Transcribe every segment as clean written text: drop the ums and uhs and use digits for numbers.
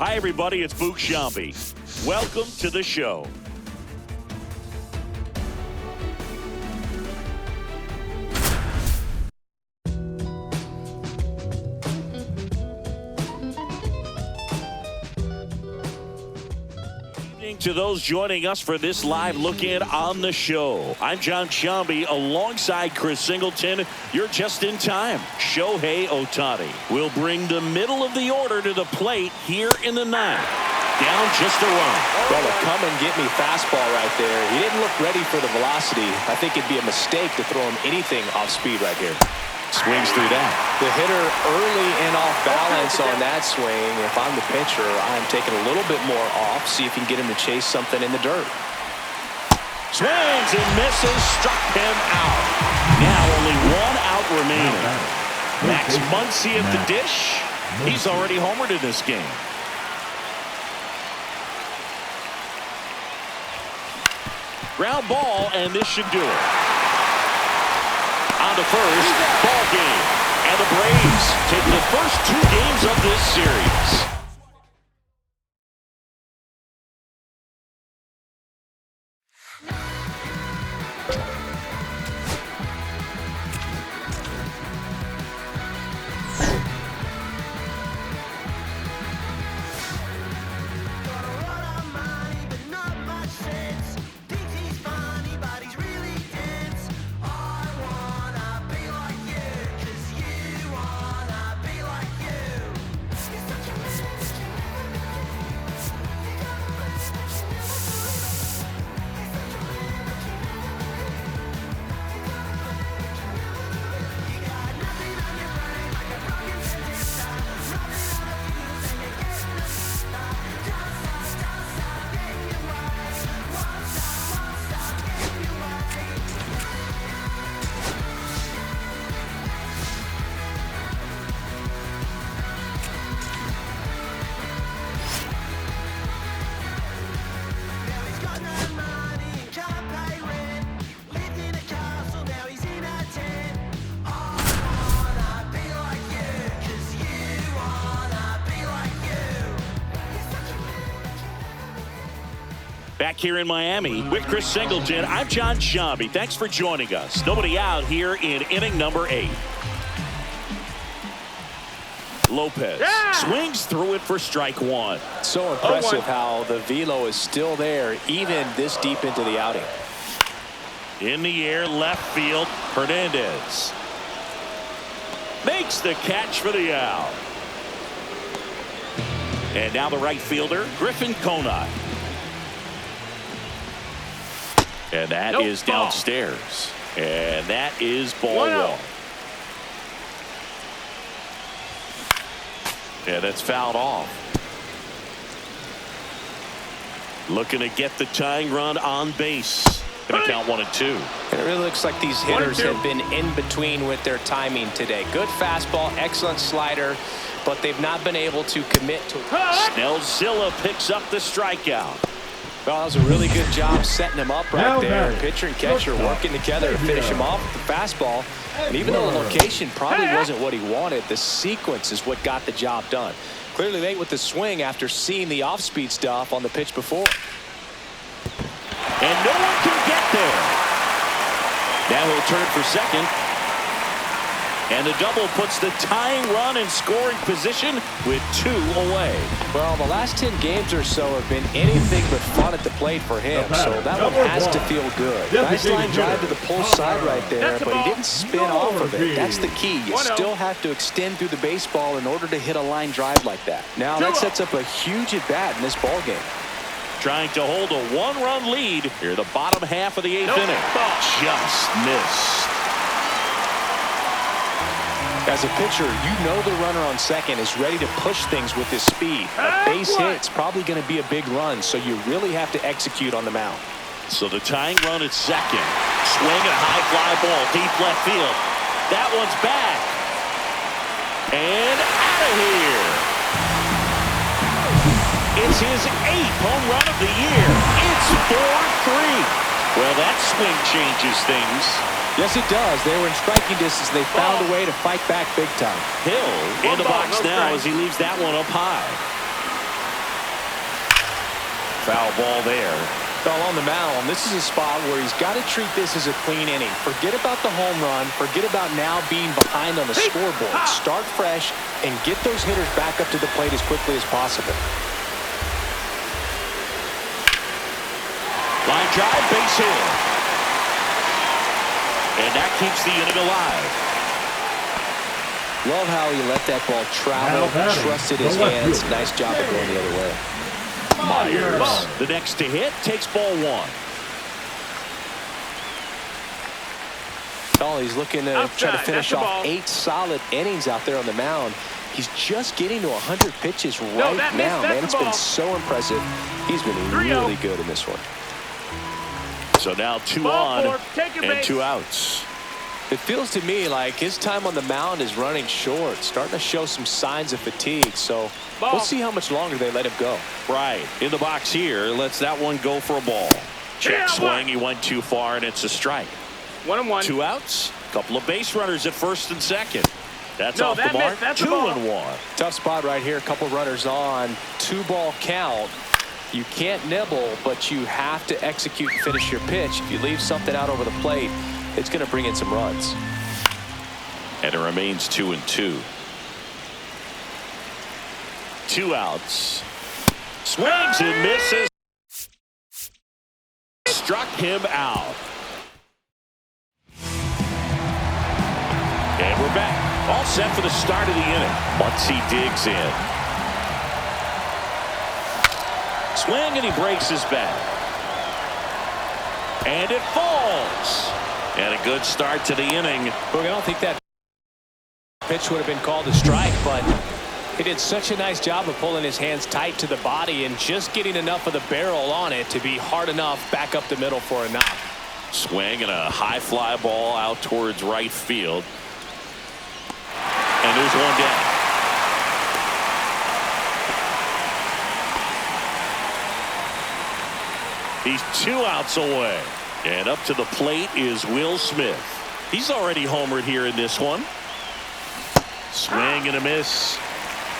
Hi, everybody. It's Boog Sciambi. Welcome to the show. To those joining us for this live look-in on the show. I'm John Sciambi alongside Chris Singleton. You're just in time. Shohei Ohtani will bring the middle of the order to the plate here in the ninth. Down just a run. Well, a come-and-get-me fastball right there. He didn't look ready for the velocity. I think it'd be a mistake to throw him anything off speed right here. Swings through that. The hitter early and off balance on that swing. If I'm the pitcher, I'm taking a little bit more off, see if you can get him to chase something in the dirt. Swings and misses, struck him out. Now only one out remaining. Max Muncy at the dish. He's already homered in this game. Ground ball, and this should do it. On to first, ball game. And the Braves take the first 2 games of this series. Back here in Miami with Chris Singleton, I'm John Sciambi. Thanks for joining us. Nobody out here in inning number 8. Lopez swings through it for strike 1. So impressive how the velo is still there even this deep into the outing. In the air, left field, Hernandez makes the catch for the out. And now the right fielder, Griffin Conine. And that is downstairs. And that is ball 1. And it's fouled off. Looking to get the tying run on base. Going to count 1 and 2. It really looks like these hitters have been in between with their timing today. Good fastball, excellent slider, but they've not been able to commit to it. Snellzilla picks up the strikeout. Well, that was a really good job setting him up right there. Pitcher and catcher working together to finish him off with the fastball. And even though the location probably wasn't what he wanted, the sequence is what got the job done. Clearly late with the swing after seeing the off-speed stuff on the pitch before. And no one can get there. Now he'll turn for second. And the double puts the tying run in scoring position with 2 away. Well, the last 10 games or so have been anything but fun at the plate for him, so that one has to feel good. Nice line drive to the pull side right there, but he didn't spin off of it. That's the key. You still have to extend through the baseball in order to hit a line drive like that. Now that sets up a huge at-bat in this ball game. Trying to hold a 1-run lead here, the bottom half of the 8th inning. Just missed. As a pitcher, you know the runner on second is ready to push things with his speed. A base hit's probably going to be a big run, so you really have to execute on the mound. So the tying run at second. Swing and a high fly ball, deep left field. That one's back. And out of here. It's his 8th home run of the year. It's 4-3. Well, that swing changes things. Yes, it does. They were in striking distance. They found a way to fight back big time. Hill in the box now as he leaves that one up high. Foul ball there. Well, on the mound, this is a spot where he's got to treat this as a clean inning. Forget about the home run. Forget about now being behind on the scoreboard. Start fresh and get those hitters back up to the plate as quickly as possible. Line drive, base hit. And that keeps the inning alive. Love how he let that ball travel, trusted his hands. Nice job of going the other way. Myers, the next to hit, takes ball one. Oh, he's looking to try to finish off 8 solid innings out there on the mound. He's just getting to 100 pitches right now, man. It's been so impressive. He's been really good in this one. So now 2 on and 2 outs. It feels to me like his time on the mound is running short, starting to show some signs of fatigue. So we'll see how much longer they let him go. Right. In the box here, lets that one go for a ball. Check swing. He went too far, and it's a strike. 1-1. 2 outs. Couple of base runners at first and second. That's off the mark. 2-1. Tough spot right here. Couple runners on. 2-ball count. You can't nibble, but you have to execute and finish your pitch. If you leave something out over the plate, it's going to bring in some runs. And it remains 2-2. 2 outs. Swings and misses. Struck him out. And we're back. All set for the start of the inning. Once he digs in. Swing, and he breaks his bat. And it falls. And a good start to the inning. Look, I don't think that pitch would have been called a strike, but he did such a nice job of pulling his hands tight to the body and just getting enough of the barrel on it to be hard enough back up the middle for a knock. Swing and a high fly ball out towards right field. And there's one down. He's 2 outs away. And up to the plate is Will Smith. He's already homered here in this one. Swing and a miss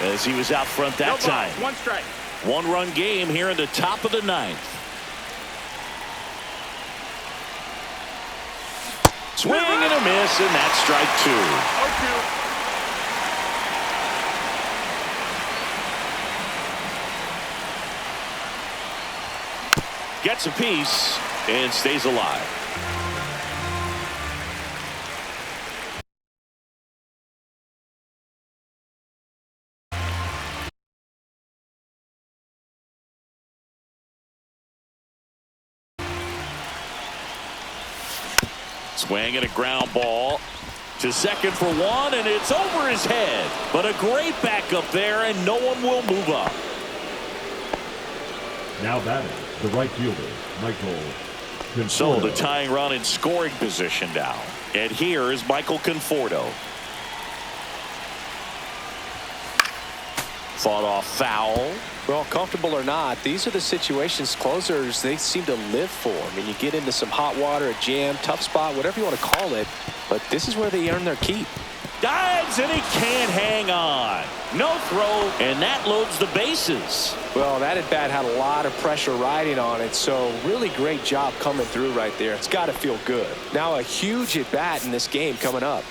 as he was out front that time. 1 strike. 1-run game here in the top of the 9th. Swing and a miss, and that's strike 2. Gets a piece and stays alive. Swing and a ground ball to second for 1, and it's over his head. But a great backup there, and no one will move up. Now batting, the right fielder, Michael Conforto. So the tying run in scoring position now. And here is Michael Conforto. Fought off foul. Well, comfortable or not, these are the situations closers they seem to live for. I mean, you get into some hot water, a jam, tough spot, whatever you want to call it, but this is where they earn their keep. Dives, and he can't hang on. No throw, and that loads the bases. Well, that at bat had a lot of pressure riding on it, so really great job coming through right there. It's got to feel good. Now a huge at bat in this game coming up.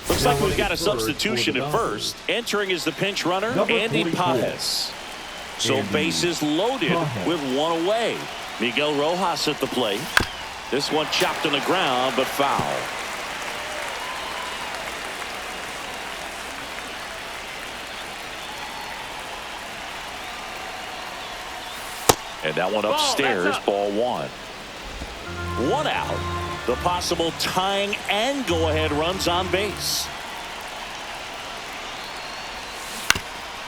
Looks like we've got a substitution at first. Entering is the pinch runner, Andy Pajes. So bases loaded with 1 away. Miguel Rojas at the plate. This one chopped on the ground, but foul. And that one upstairs, ball 1. 1 out. The possible tying and go-ahead runs on base.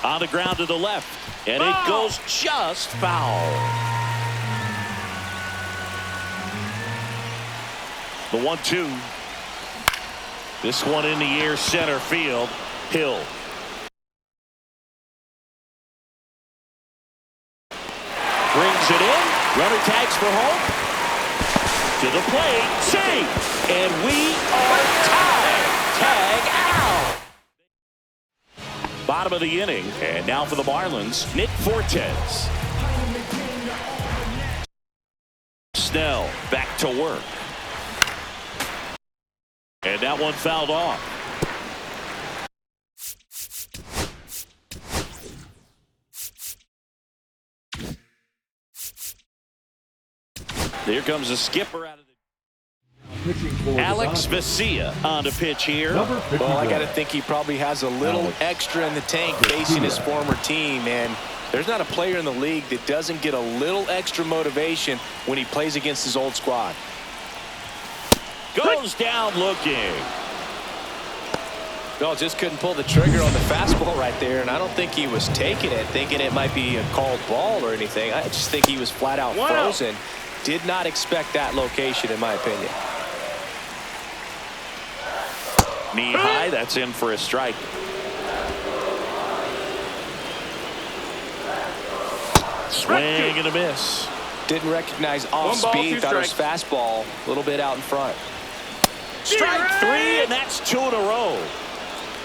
On the ground to the left, and it goes just foul. The 1-2. This one in the air, center field. Hill. Brings it in. Runner tags for home. To the plate. Save. And we are tied. Tag out. Bottom of the inning. And now for the Marlins, Nick Fortes. Snell back to work. And that one fouled off. Here comes a skipper out of the Alex Vesia on the pitch here. Well, I got to think he probably has a little extra in the tank facing his former team, and there's not a player in the league that doesn't get a little extra motivation when he plays against his old squad. Goes down looking. No, just couldn't pull the trigger on the fastball right there, and I don't think he was taking it, thinking it might be a called ball or anything. I just think he was flat out frozen. Did not expect that location, in my opinion. Knee high, that's in for a strike. Swing and a miss. Didn't recognize off speed, thought it was fastball, a little bit out in front. Strike three, and that's 2 in a row.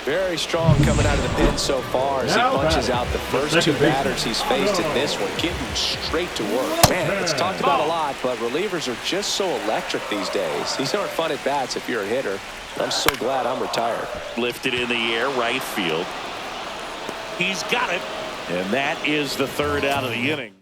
Very strong coming out of the pen so far as he punches out the first 2 batters he's faced in this one, getting straight to work. Man, it's talked about a lot, but relievers are just so electric these days. These aren't fun at bats if you're a hitter. I'm so glad I'm retired. Lifted in the air, right field. He's got it, and that is the 3rd out of the inning.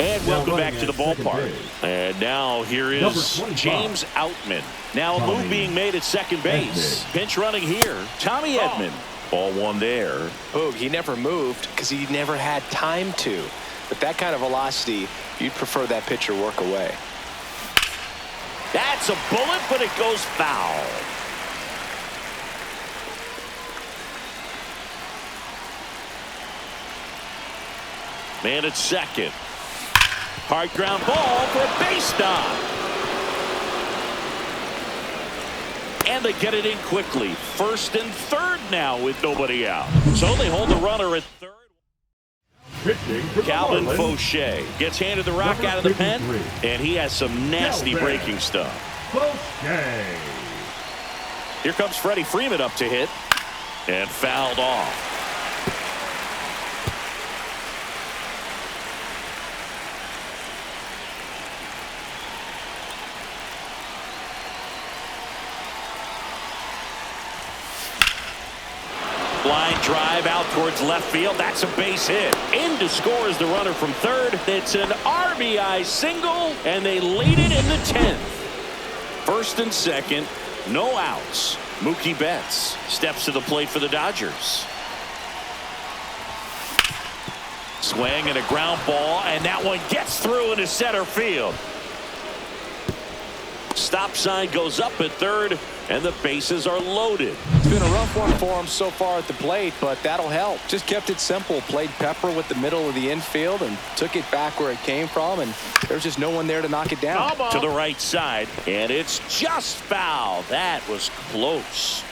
And welcome back to the ballpark. And now here is James Outman. Now a move being made at second base. Pinch running here. Tommy Edman. Ball one there. Boog, he never moved because he never had time to. But that kind of velocity, you'd prefer that pitcher work away. That's a bullet, but it goes foul. Man at second. Hard ground ball for a base knock. And they get it in quickly. 1st and 3rd now with nobody out. So they hold the runner at 3rd. Calvin Fauché gets handed the rock out of the pen, and he has some nasty breaking stuff. Here comes Freddie Freeman up to hit, and fouled off. Line drive out towards left field. That's a base hit. In to score is the runner from 3rd. It's an RBI single, and they lead it in the 10th. 1st and 2nd, no outs. Mookie Betts steps to the plate for the Dodgers. Swing and a ground ball, and that one gets through into center field. Stop sign goes up at 3rd, and the bases are loaded. It's been a rough one for him so far at the plate, but that'll help. Just kept it simple. Played pepper with the middle of the infield and took it back where it came from, and there's just no one there to knock it down. To the right side, and it's just foul. That was close.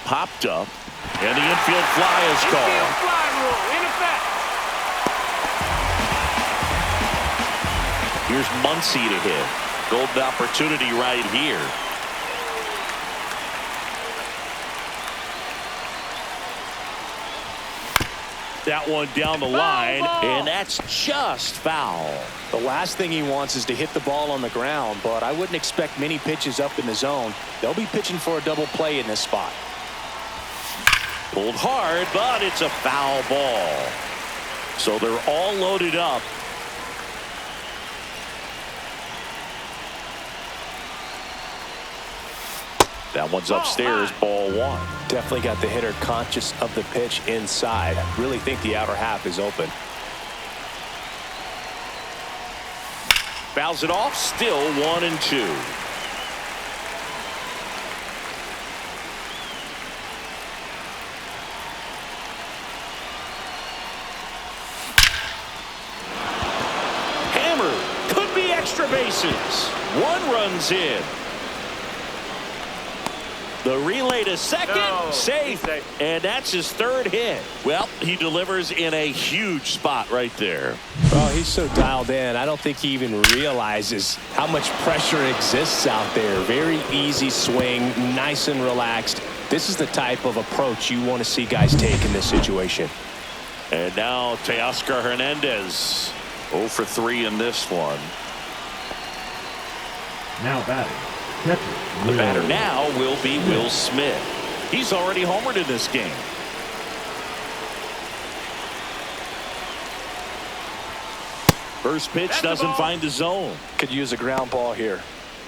Popped up, and the infield fly is called. Infield fly rule in effect. Here's Muncy to hit. Golden opportunity right here. That one down the line, and that's just foul. The last thing he wants is to hit the ball on the ground, but I wouldn't expect many pitches up in the zone. They'll be pitching for a double play in this spot. Pulled hard, but it's a foul ball. So they're all loaded up. That one's upstairs, ball one. Definitely got the hitter conscious of the pitch inside. I really think the outer half is open. Fouls it off, still 1-2. Hammer, could be extra bases. One run's in. The relay to second, safe, and that's his third hit. Well, he delivers in a huge spot right there. Well, he's so dialed in, I don't think he even realizes how much pressure exists out there. Very easy swing, nice and relaxed. This is the type of approach you want to see guys take in this situation. And now Teoscar Hernandez, 0 for 3 in this one. Now batting. The batter now will be Will Smith. He's already homered in this game. First pitch doesn't find the zone. Could use a ground ball here.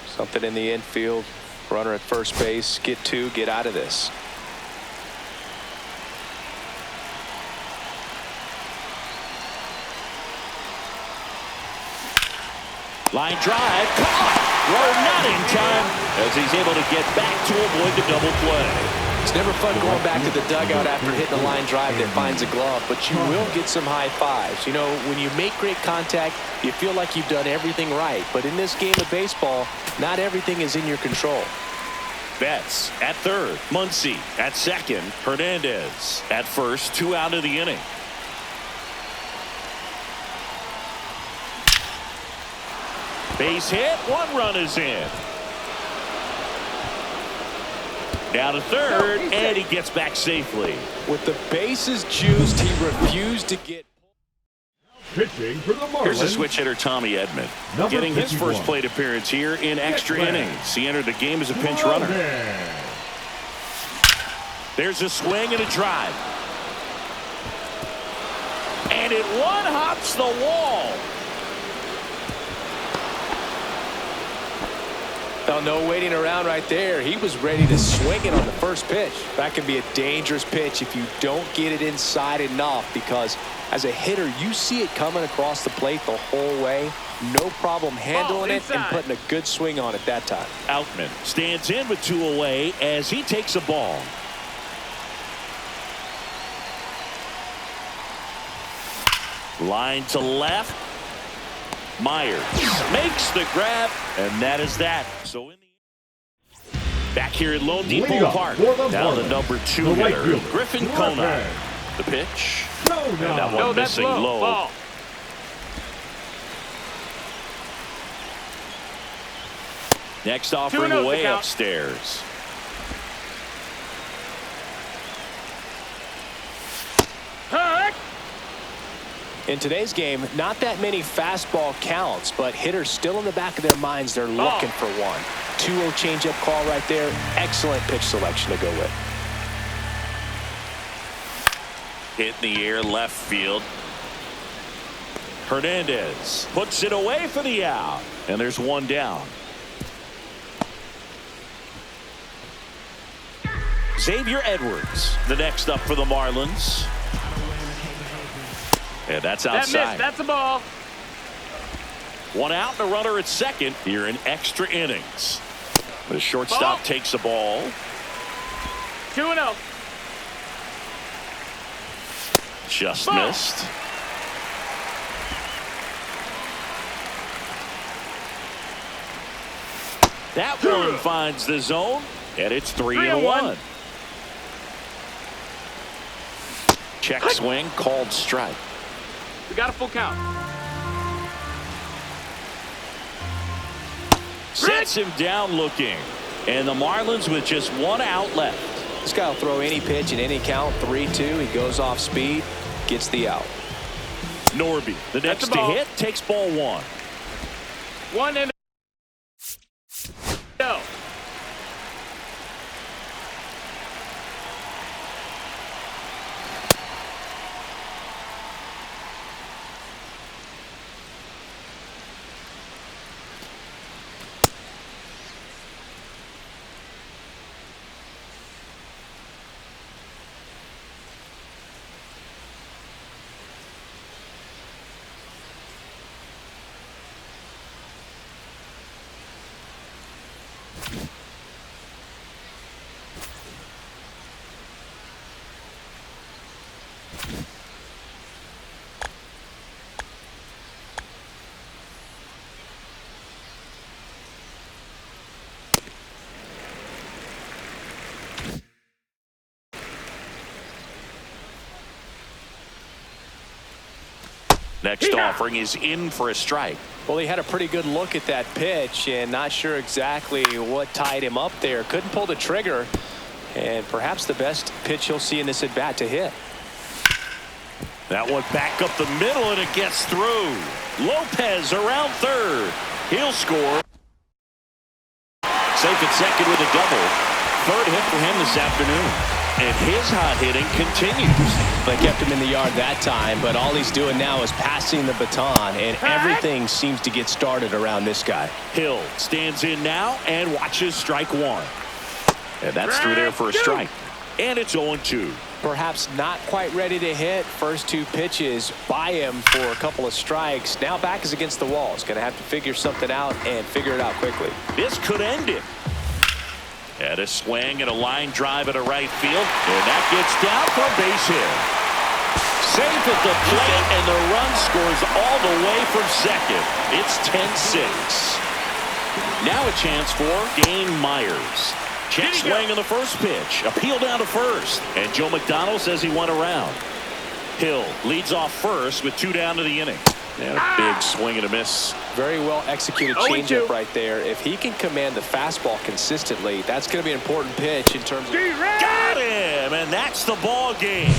Something in the infield. Runner at first base. Get two. Get out of this. Line drive. Caught. Throw not in time as he's able to get back to avoid the double play. It's never fun going back to the dugout after hitting a line drive that finds a glove, but you will get some high fives. You know, when you make great contact, you feel like you've done everything right. But in this game of baseball, not everything is in your control. Betts at third. Muncy at second. Hernandez at first. 2 out of the inning. Base hit. 1 run is in. Down to third, and he gets back safely. With the bases juiced, he refused to get. Pitching for the Marlins. Here's a switch hitter, Tommy Edman, getting his first plate appearance here in extra innings. He entered the game as a pinch runner. There's a swing and a drive. And it one-hops the wall. Oh, no waiting around right there. He was ready to swing it on the first pitch. That can be a dangerous pitch if you don't get it inside enough, because as a hitter, you see it coming across the plate the whole way. No problem handling it and putting a good swing on it that time. Outman stands in with 2 away as he takes a ball. Line to left. Myers makes the grab, and that is that. So in the back here at Lone Depot Park, now the number 2 hitter, Griffin Conine. The pitch, and that one missing low. Ball. Next offering away upstairs. In today's game, not that many fastball counts, but hitters still in the back of their minds, they're looking for one. 2-0 changeup call right there. Excellent pitch selection to go with. Hit in the air left field. Hernandez puts it away for the out, and there's 1 down. Xavier Edwards, the next up for the Marlins. And that's outside. That's a ball. 1 out and a runner at second here in extra innings. The shortstop takes a ball. 2-0. Just missed. That one finds the zone, and it's 3-1. Check swing, called strike. We got a full count. Sets him down looking. And the Marlins with just 1 out left. This guy will throw any pitch in any count. 3-2. He goes off speed. gets the out. Norby, the next to hit, takes ball one. 1-0. Next offering is in for a strike. Well, he had a pretty good look at that pitch and not sure exactly what tied him up there. Couldn't pull the trigger, and perhaps the best pitch he'll see in this at bat to hit. That one back up the middle, and it gets through. Lopez around third. He'll score. Safe at second with a double. Third hit for him this afternoon. And his hot hitting continues. They kept him in the yard that time, but all he's doing now is passing the baton, and everything seems to get started around this guy. Hill stands in now and watches strike one. And that's through there for a strike. And it's 0-2. Perhaps not quite ready to hit. First two pitches by him for a couple of strikes. Now back is against the wall. He's going to have to figure something out and figure it out quickly. This could end it. And a swing and a line drive at a right field. And that gets down for a base hit. Safe at the plate, and the run scores all the way from second. It's 10-6. Now a chance for Dane Myers. Check swing on the first pitch. Appeal down to first. And Joe McDonald says he went around. Hill leads off first with 2 down to the inning. And a big swing and a miss. Very well executed changeup right there. If he can command the fastball consistently, that's going to be an important pitch in terms of... Got him! And that's the ball game.